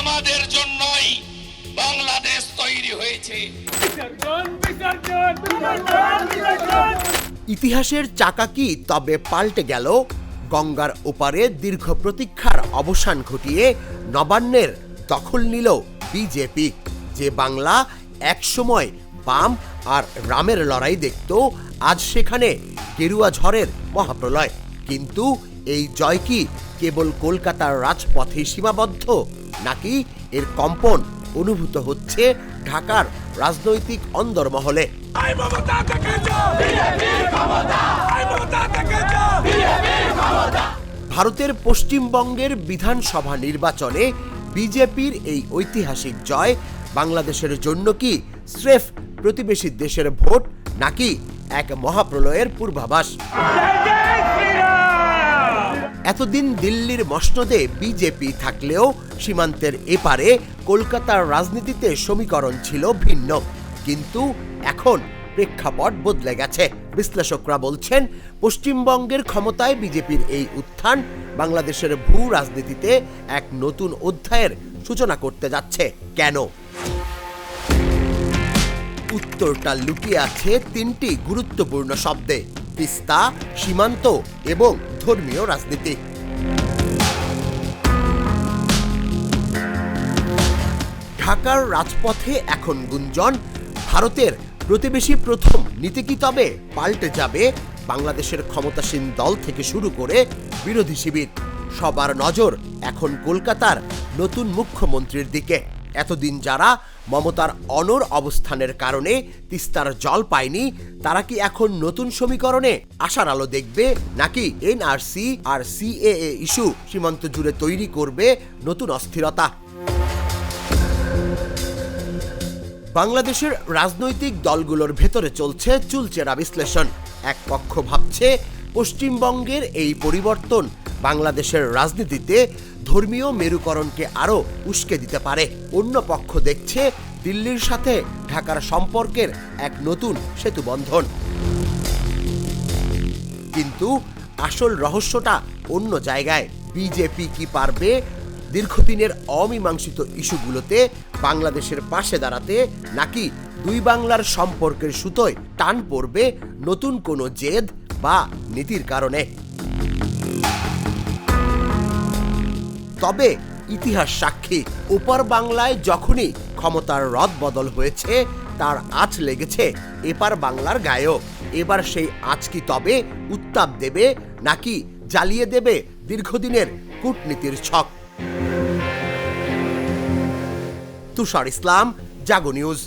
আমাদের জন্যই বাংলাদেশ তৈরি হয়েছে। ইতিহাসের চাকা কি তবে পাল্টে গেল? গঙ্গার ওপারে দীর্ঘ প্রতীক্ষার অবসান ঘটিয়ে নবান্নের দখল নিল বিজেপি। যে বাংলা একসময় বাম আর রামের লড়াই দেখত, আজ সেখানে গেরুয়া ঝড়ের মহাপ্রলয়। কিন্তু এই জয় কি কেবল কলকাতার রাজপথে সীমাবদ্ধ, নাকি এর কম্পন অনুভূত হচ্ছে ঢাকার রাজনৈতিক অন্দরমহলে? ভারতের পশ্চিমবঙ্গের বিধানসভা নির্বাচনে বিজেপির এই ঐতিহাসিক জয় বাংলাদেশের জন্য কি স্রেফ প্রতিবেশী দেশের ভোট, নাকি এক মহাপ্রলয়ের পূর্বাভাস? এতদিন দিল্লির মসনদে বিজেপি থাকলেও সীমান্তের এপারে কলকাতার রাজনীতিতে সমীকরণ ছিল ভিন্ন। কিন্তু এখন প্রেক্ষাপট বদলে গেছে। বিশ্লেষকরা বলছেন, পশ্চিমবঙ্গের ক্ষমতায় বিজেপির এই উত্থান বাংলাদেশের ভূ রাজনীতিতে এক নতুন অধ্যায়ের সূচনা করতে যাচ্ছে। কেন? উত্তরটা লুকিয়ে আছে তিনটি গুরুত্বপূর্ণ শব্দে: তিস্তা, সীমান্ত এবং ধর্মীয় রাজনীতি। ঢাকার রাজপথে এখন গুঞ্জন, ভারতের প্রতিবেশী প্রথম নীতি কি তবে পাল্টে যাবে? বাংলাদেশের ক্ষমতাসীন দল থেকে শুরু করে বিরোধী শিবির, সবার নজর এখন কলকাতার নতুন মুখ্যমন্ত্রীর দিকে। এতদিন যারা মমতার অনড় অবস্থানের কারণে তিস্তার জল পায়নি, তারা কি এখন নতুন সমীকরণে আশার আলো দেখবে, নাকি এনআরসি আর সিএএ ইস্যু সীমান্ত জুড়ে তৈরি করবে নতুন অস্থিরতা? বাংলাদেশের রাজনৈতিক দলগুলোর ভেতরে চলছে চুলচেরা বিশ্লেষণ। এক পক্ষ ভাবছে পশ্চিমবঙ্গের এই পরিবর্তন বাংলাদেশের রাজনীতিতে ধর্মীয় মেরুকরণকে আরও উস্কে দিতে পারে। অন্য পক্ষ দেখছে দিল্লির সাথে ঢাকার সম্পর্কের এক নতুন সেতুবন্ধন। কিন্তু আসল রহস্যটা অন্য জায়গায়। বিজেপি কি পারবে দীর্ঘদিনের অমীমাংসিত ইস্যুগুলোতে বাংলাদেশের পাশে দাঁড়াতে, নাকি দুই বাংলার সম্পর্কের সুতোয় টান পড়বে নতুন কোনো জেদ বা নীতির কারণে? তবে ইতিহাস সাক্ষী, ওপার বাংলায় যখনই ক্ষমতার রদ বদল হয়েছে, তার আঁচ লেগেছে এপার বাংলার গায়েও। এবার সেই আঁচ কি তবে উত্তাপ দেবে, নাকি জ্বালিয়ে দেবে দীর্ঘদিনের কূটনীতির ছক? তুষার ইসলাম, জাগো নিউজ।